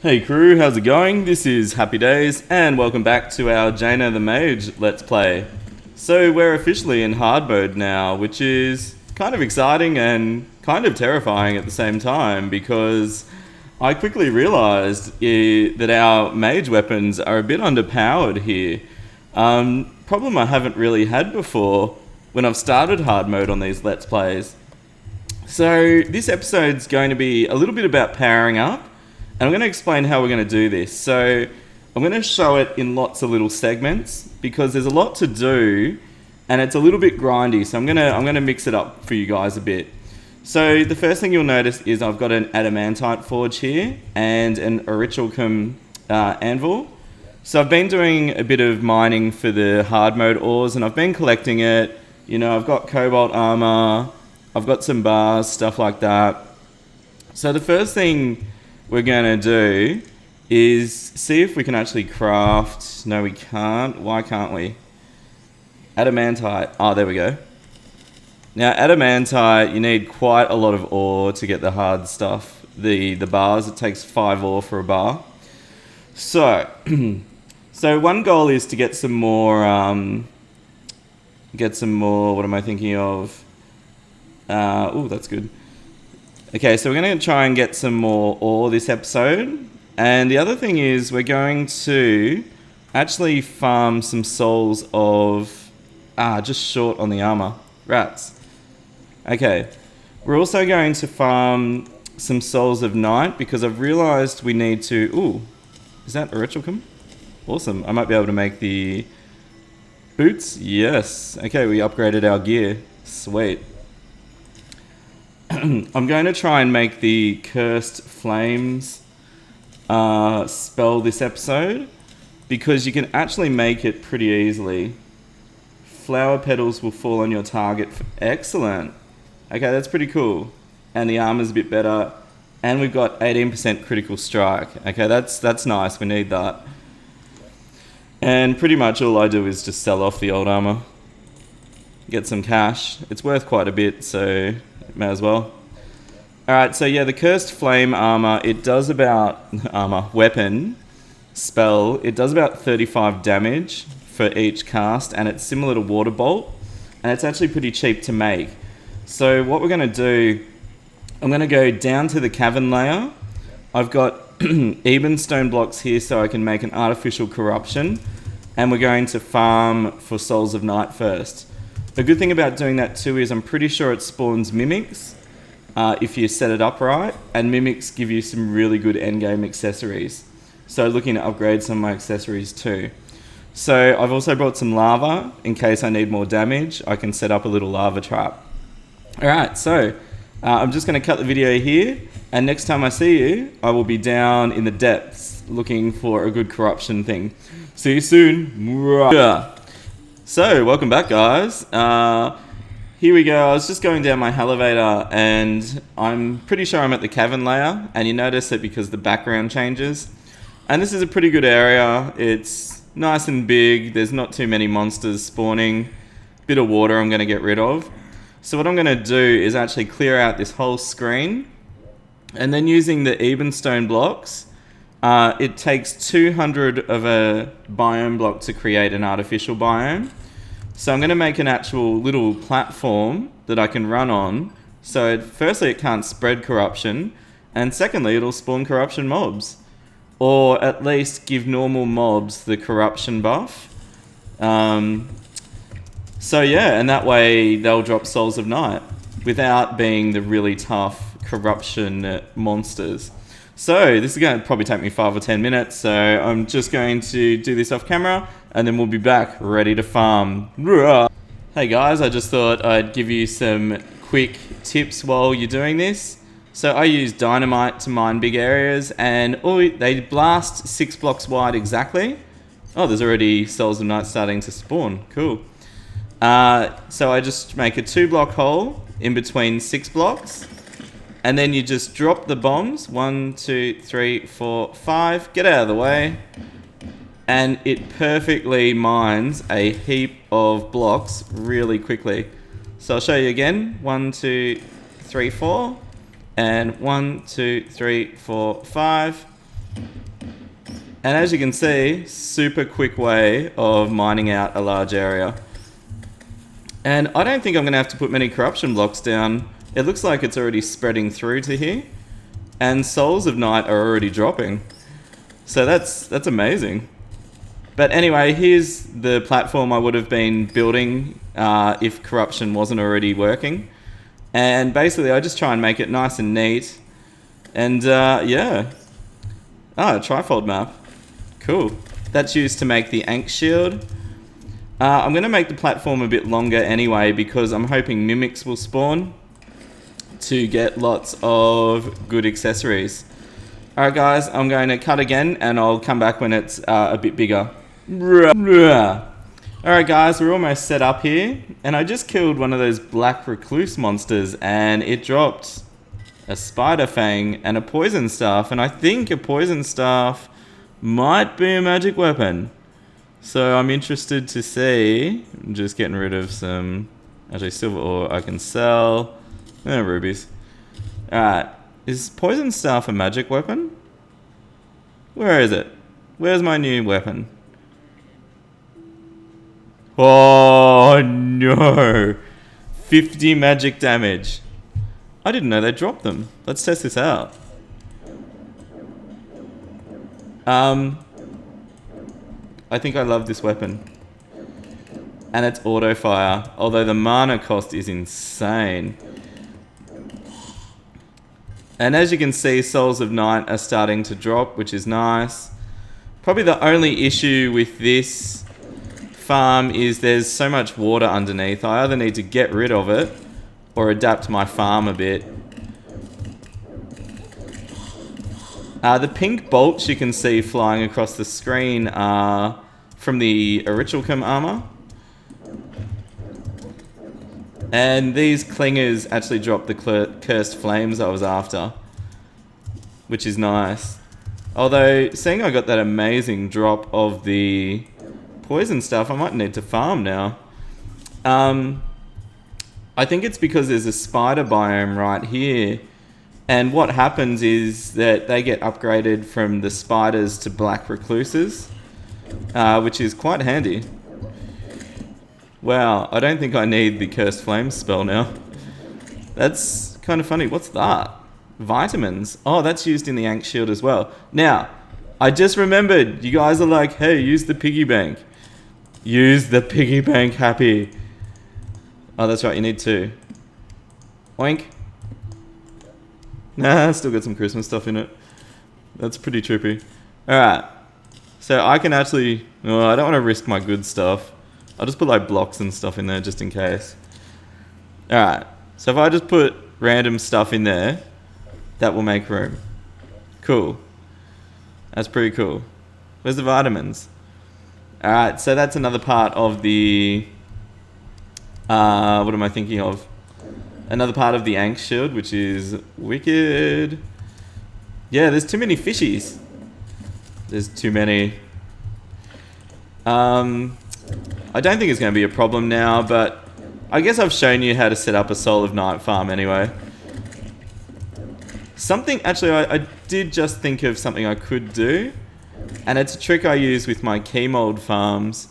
Hey crew, how's it going? This is Happy Days, and welcome back to our Jaina the Mage Let's Play. So we're officially in hard mode now, which is kind of exciting and kind of terrifying at the same time, because I quickly realised that our mage weapons are a bit underpowered here. Problem I haven't really had before when I've started hard mode on these Let's Plays. So this episode's going to be a little bit about powering up, and I'm going to explain how we're going to do this. So I'm going to show it in lots of little segments because there's a lot to do and it's a little bit grindy. So I'm going to mix it up for you guys a bit. So the first thing you'll notice is I've got an adamantite forge here and an aurichalcum anvil. So I've been doing a bit of mining for the hard mode ores and I've been collecting it. You know, I've got cobalt armor, I've got some bars, stuff like that. So the first thing we're going to do is see if we can actually craft... No, we can't. Why can't we? Adamantite. Oh, there we go. Now, adamantite, you need quite a lot of ore to get the hard stuff. The bars, it takes 5 ore for a bar. So, so one goal is to get some more... what am I thinking of? Oh, that's good. Okay, so we're going to try and get some more ore this episode. And the other thing is we're going to actually farm some souls of... just short on the armor. Rats. Okay. We're also going to farm some souls of night because I've realised we need to... Ooh, is that aurichalcum? Awesome. I might be able to make the boots. Yes. Okay, we upgraded our gear. Sweet. I'm going to try and make the Cursed Flames spell this episode because you can actually make it pretty easily. Flower petals will fall on your target. Excellent. Okay, that's pretty cool. And the armor's a bit better. And we've got 18% critical strike. Okay, that's nice. We need that. And pretty much all I do is just sell off the old armor. Get some cash. It's worth quite a bit, so... may as well. Alright, so yeah, the Cursed Flame armor, it does about... weapon, spell, it does about 35 damage for each cast, and it's similar to Water Bolt, and it's actually pretty cheap to make. So what we're going to do, I'm going to go down to the cavern layer. I've got even stone blocks here so I can make an artificial corruption, and we're going to farm for Souls of Night first. The good thing about doing that too is I'm pretty sure it spawns mimics if you set it up right, and mimics give you some really good endgame accessories. So looking to upgrade some of my accessories too. So I've also brought some lava in case I need more damage. I can set up a little lava trap. Alright, so I'm just going to cut the video here, and next time I see you, I will be down in the depths looking for a good corruption thing. See you soon. So, welcome back guys. Here we go. I was just going down my elevator and I'm pretty sure I'm at the cavern layer, and you notice that because the background changes. And this is a pretty good area. It's nice and big. There's not too many monsters spawning. Bit of water I'm going to get rid of. So what I'm going to do is actually clear out this whole screen, and then using the even stone blocks, it takes 200 of a biome block to create an artificial biome. So I'm going to make an actual little platform that I can run on. So firstly, it can't spread corruption, and secondly, it'll spawn corruption mobs. Or at least give normal mobs the corruption buff. So yeah, and that way they'll drop Souls of Night without being the really tough corruption monsters. So this is going to probably take me 5 or 10 minutes, so I'm just going to do this off camera and then we'll be back ready to farm. Hey guys, I just thought I'd give you some quick tips while you're doing this. So I use dynamite to mine big areas, and they blast 6 blocks wide exactly. Oh, there's already Souls of Night starting to spawn. Cool. So I just make a 2-block hole in between 6 blocks. And then you just drop the bombs. 1, 2, 3, 4, 5. Get out of the way. And it perfectly mines a heap of blocks really quickly. So I'll show you again. 1, 2, 3, 4. And 1, 2, 3, 4, 5. And as you can see, super quick way of mining out a large area. And I don't think I'm going to have to put many corruption blocks down. It looks like it's already spreading through to here. And Souls of Night are already dropping. So that's amazing. But anyway, here's the platform I would have been building if corruption wasn't already working. And basically I just try and make it nice and neat. And yeah. Ah, trifold map. Cool. That's used to make the Ankh shield. I'm going to make the platform a bit longer anyway because I'm hoping mimics will spawn to get lots of good accessories. Alright guys, I'm going to cut again and I'll come back when it's a bit bigger. Alright guys, we're almost set up here and I just killed one of those black recluse monsters and it dropped a spider fang and a poison staff, and I think a poison staff might be a magic weapon. So I'm interested to see. I'm just getting rid of some actually silver ore I can sell. Rubies. Alright. Is poison staff a magic weapon? Where is it? Where's my new weapon? Oh no! 50 magic damage. I didn't know they dropped them. Let's test this out. I think I love this weapon. And it's auto fire, although the mana cost is insane. And as you can see, Souls of Night are starting to drop, which is nice. Probably the only issue with this farm is there's so much water underneath. I either need to get rid of it or adapt my farm a bit. The pink bolts you can see flying across the screen are from the Orichalcum armor. And these clingers actually drop the cursed flames I was after, which is nice. Although, seeing I got that amazing drop of the poison stuff, I might need to farm now. I think it's because there's a spider biome right here. And what happens is that they get upgraded from the spiders to black recluses, which is quite handy. Wow, I don't think I need the Cursed Flames spell now. That's kind of funny. What's that? Vitamins. Oh, that's used in the Ankh shield as well. Now, I just remembered. You guys are like, hey, use the piggy bank. Use the piggy bank, Happy. Oh, that's right, you need two. Oink. Nah, still got some Christmas stuff in it. That's pretty trippy. Alright. So I can actually... Oh, I don't want to risk my good stuff. I'll just put like blocks and stuff in there just in case. Alright. So if I just put random stuff in there, that will make room. Cool. That's pretty cool. Where's the vitamins? Alright, so that's another part of the... what am I thinking of? Another part of the Ankh shield, which is wicked. Yeah, there's too many fishies. There's too many. I don't think it's going to be a problem now, but I guess I've shown you how to set up a Soul of Night farm anyway. Something, actually, I did just think of something I could do, and it's a trick I use with my key mold farms.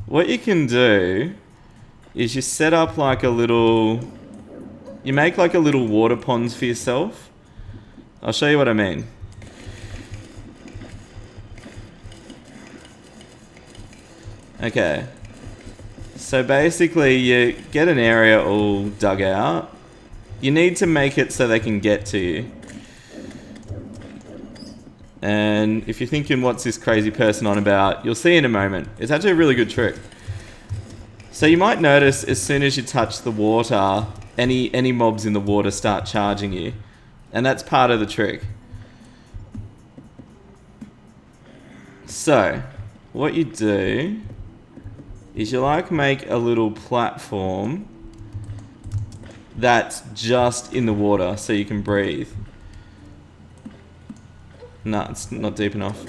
What you can do is you set up like a little... You make like a little water pond for yourself. I'll show you what I mean. Okay. So basically you get an area all dug out. You need to make it so they can get to you. And if you're thinking, what's this crazy person on about, you'll see in a moment. It's actually a really good trick. So you might notice as soon as you touch the water, any mobs in the water start charging you. And that's part of the trick. So, what you do is you like make a little platform that's just in the water so you can breathe. No, it's not deep enough.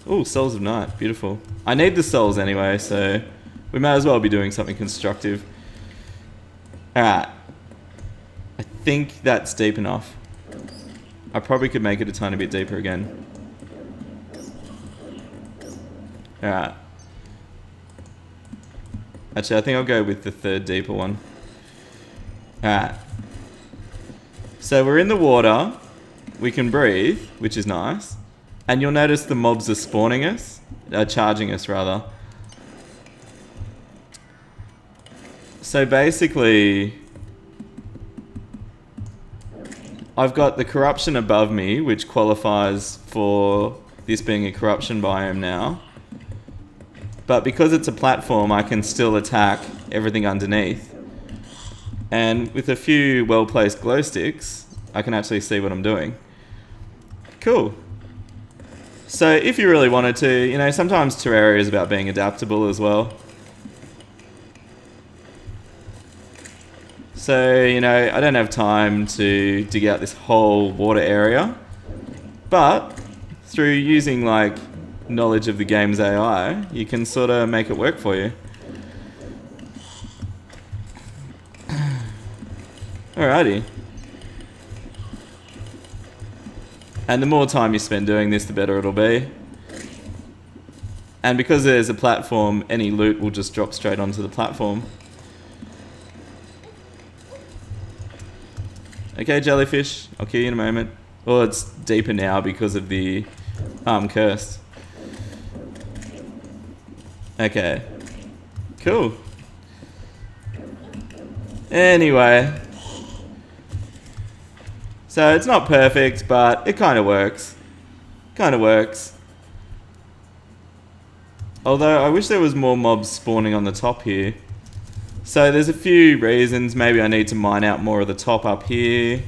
Ooh, Souls of Night, beautiful. I need the souls anyway, so we may as well be doing something constructive. Alright. I think that's deep enough. I probably could make it a tiny bit deeper again. Alright. Actually, I think I'll go with the third deeper one. Alright. So we're in the water. We can breathe, which is nice. And you'll notice the mobs are spawning us. Charging us, rather. So basically, I've got the corruption above me, which qualifies for this being a corruption biome now. But because it's a platform, I can still attack everything underneath. And with a few well-placed glow sticks, I can actually see what I'm doing. Cool. So if you really wanted to, you know, sometimes Terraria is about being adaptable as well. So, you know, I don't have time to dig out this whole water area. But through using, like, knowledge of the game's AI, you can sort of make it work for you. Alrighty. And the more time you spend doing this, the better it'll be. And because there's a platform, any loot will just drop straight onto the platform. Okay, jellyfish, I'll kill you in a moment. Well, it's deeper now because of the curse. Okay. Cool. Anyway. So it's not perfect, but it kind of works. Kind of works. Although I wish there was more mobs spawning on the top here. So there's a few reasons. Maybe I need to mine out more of the top up here.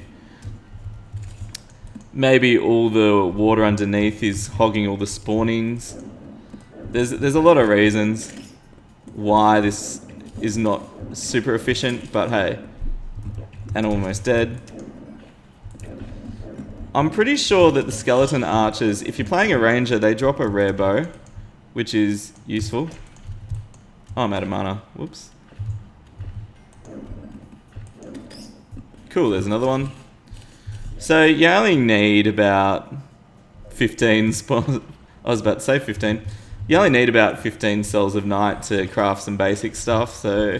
Maybe all the water underneath is hogging all the spawnings. There's a lot of reasons why this is not super efficient, but hey. And almost dead. I'm pretty sure that the skeleton archers, if you're playing a ranger, they drop a rare bow, which is useful. Oh, I'm out of mana. Whoops. Cool, there's another one. So you only need about 15 spawns. I was about to say 15. You only need about 15 cells of night to craft some basic stuff, so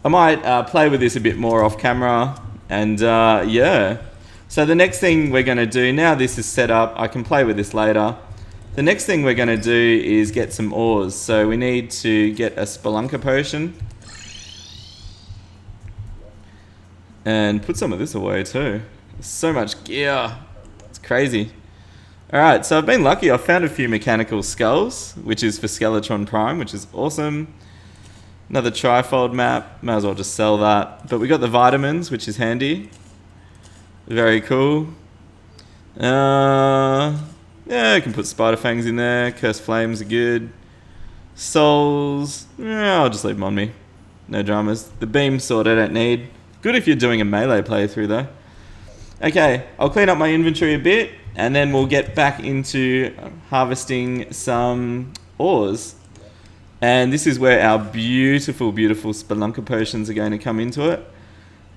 I might play with this a bit more off camera, and yeah. So the next thing we're going to do, now this is set up, I can play with this later. The next thing we're going to do is get some ores. So we need to get a Spelunker potion. And put some of this away too. There's so much gear. It's crazy. Alright, so I've been lucky. I've found a few mechanical skulls, which is for Skeletron Prime, which is awesome. Another trifold map. Might as well just sell that. But we got the vitamins, which is handy. Very cool. Yeah, I can put spider fangs in there. Cursed flames are good. Souls. Yeah, I'll just leave them on me. No dramas. The beam sword I don't need. Good if you're doing a melee playthrough though. Okay, I'll clean up my inventory a bit, and then we'll get back into harvesting some ores. And this is where our beautiful, beautiful Spelunker potions are going to come into it.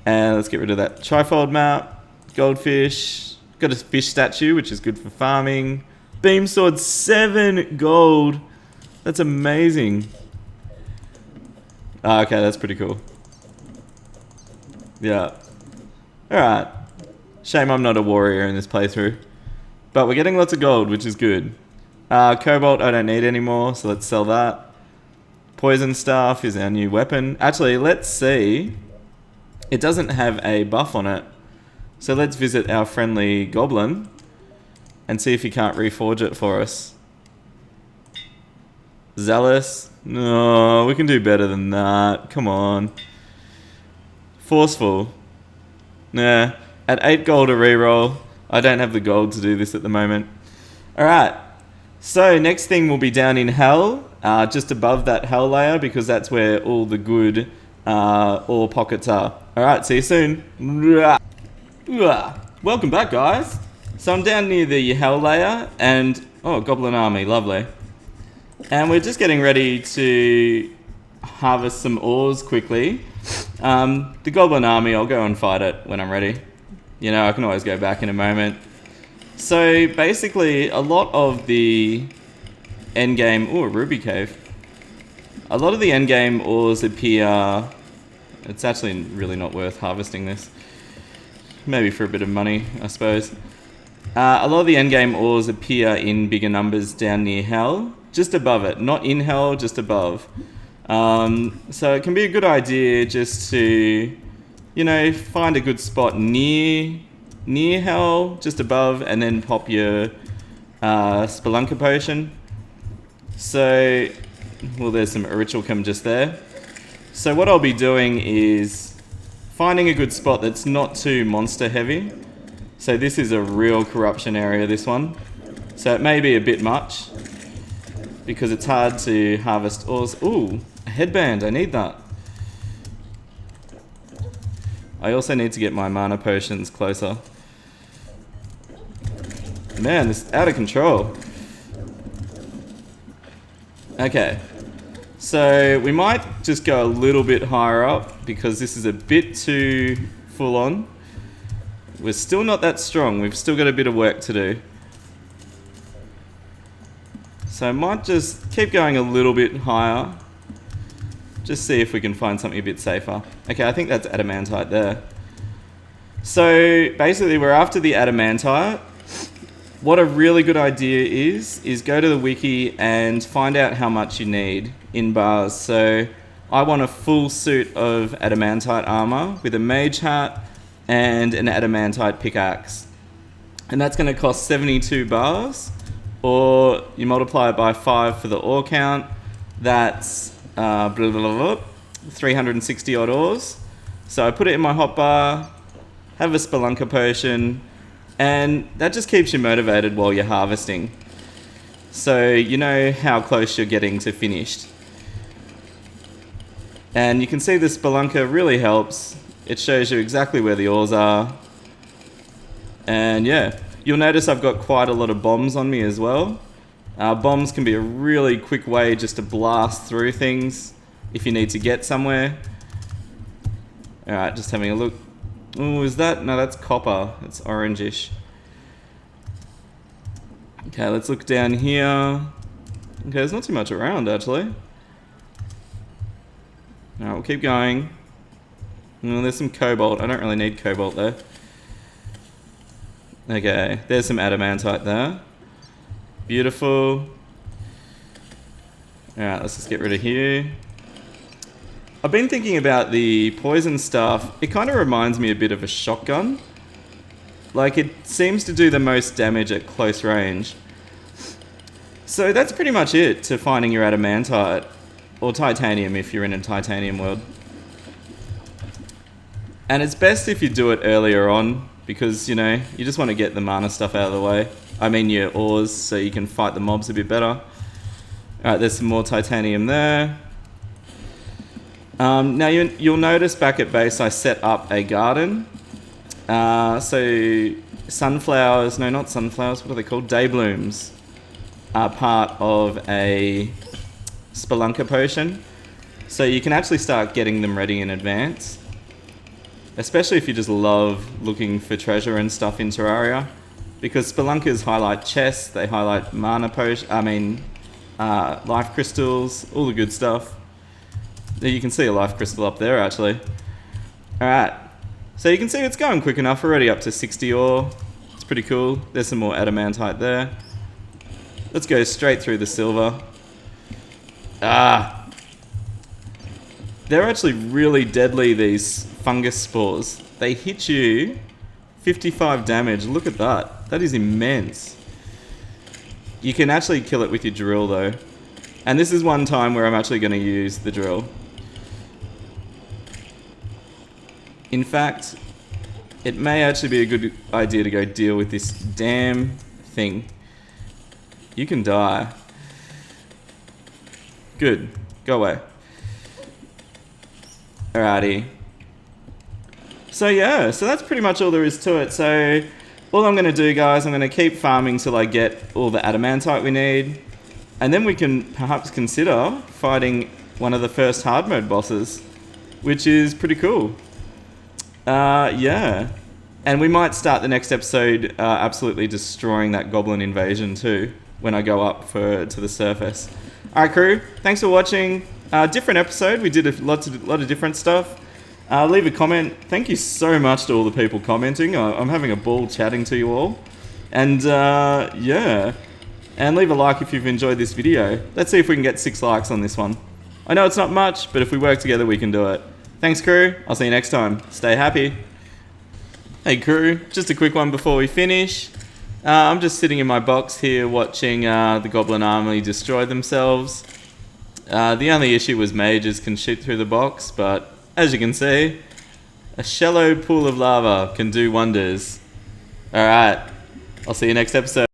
And let's get rid of that trifold map. Goldfish. Got a fish statue, which is good for farming. Beam sword, 7 gold. That's amazing. Oh, okay, that's pretty cool. Yeah. Alright. Shame I'm not a warrior in this playthrough. But we're getting lots of gold, which is good. Cobalt I don't need anymore, so let's sell that. Poison Staff is our new weapon. Actually, let's see. It doesn't have a buff on it. So let's visit our friendly goblin and see if he can't reforge it for us. Zealous? No, we can do better than that. Come on. Forceful? Nah. At 8 gold a reroll. I don't have the gold to do this at the moment. Alright. So next thing will be down in Hell. Just above that Hell layer, because that's where all the good ore pockets are. Alright, see you soon. Welcome back, guys. So I'm down near the Hell layer, and oh, Goblin Army, lovely. And we're just getting ready to harvest some ores quickly. The Goblin Army, I'll go and fight it when I'm ready. You know, I can always go back in a moment. So basically, a lot of the endgame... Oh, a ruby cave. A lot of the endgame ores appear... It's actually really not worth harvesting this. Maybe for a bit of money, I suppose. A lot of the endgame ores appear in bigger numbers down near Hell. Just above it. Not in Hell, just above. So it can be a good idea just to, you know, find a good spot near Hell, just above, and then pop your Spelunker potion. So, well, there's some Orichalcum just there. So what I'll be doing is finding a good spot that's not too monster heavy. So this is a real corruption area, this one. So it may be a bit much because it's hard to harvest ores. Ooh, a headband, I need that. I also need to get my mana potions closer. Man, this is out of control. Okay. So we might just go a little bit higher up because this is a bit too full on. We're still not that strong. We've still got a bit of work to do. So I might just keep going a little bit higher. Just see if we can find something a bit safer. Okay, I think that's adamantite there. So basically we're after the adamantite. What a really good idea is go to the wiki and find out how much you need in bars. So I want a full suit of adamantite armor with a mage hat and an adamantite pickaxe. And that's going to cost 72 bars, or you multiply it by 5 for the ore count. That's 360 odd ores. So I put it in my hotbar, have a Spelunker potion, and that just keeps you motivated while you're harvesting. So you know how close you're getting to finished. And you can see the Spelunker really helps. It shows you exactly where the ores are. And yeah, you'll notice I've got quite a lot of bombs on me as well. Bombs can be a really quick way just to blast through things if you need to get somewhere. Alright, just having a look. Oh, is that? No, that's copper. It's orangish. Okay, let's look down here. Okay, there's not too much around, actually. Alright, we'll keep going. Oh, there's some cobalt. I don't really need cobalt there. Okay, there's some adamantite there. Beautiful. Alright, let's just get rid of here. I've been thinking about the poison stuff. It kind of reminds me a bit of a shotgun. Like, it seems to do the most damage at close range. So that's pretty much it to finding your adamantite. Or titanium if you're in a titanium world. And it's best if you do it earlier on, because, you know, you just want to get the mana stuff out of the way. I mean your ores, so you can fight the mobs a bit better. Alright, there's some more titanium there. Now you'll notice back at base I set up a garden. So sunflowers, no, not sunflowers, what are they called? Dayblooms are part of a Spelunker potion. So you can actually start getting them ready in advance. Especially if you just love looking for treasure and stuff in Terraria. Because Spelunkers highlight chests, they highlight mana potion, life crystals, all the good stuff. You can see a life crystal up there actually. Alright, so you can see it's going quick enough, already up to 60 ore. It's pretty cool. There's some more adamantite there. Let's go straight through the silver. They're actually really deadly, these fungus spores. They hit you 55 damage. Look at that. That is immense. You can actually kill it with your drill though. And this is one time where I'm actually going to use the drill. In fact, it may actually be a good idea to go deal with this damn thing. You can die. Good. Go away. Alrighty. So yeah, so that's pretty much all there is to it. So all I'm going to do, guys, I'm going to keep farming till I get all the adamantite we need. And then we can perhaps consider fighting one of the first hard mode bosses, which is pretty cool. Yeah. And we might start the next episode absolutely destroying that goblin invasion too. when I go up to the surface. All right, crew. Thanks for watching. Different episode. We did a lot of different stuff. Leave a comment. Thank you so much to all the people commenting. I'm having a ball chatting to you all. And yeah. And leave a like if you've enjoyed this video. Let's see if we can get 6 likes on this one. I know it's not much, but if we work together, we can do it. Thanks, crew. I'll see you next time. Stay happy. Hey, crew. Just a quick one before we finish. I'm just sitting in my box here watching the Goblin Army destroy themselves. The only issue was mages can shoot through the box, but as you can see, a shallow pool of lava can do wonders. Alright, I'll see you next episode.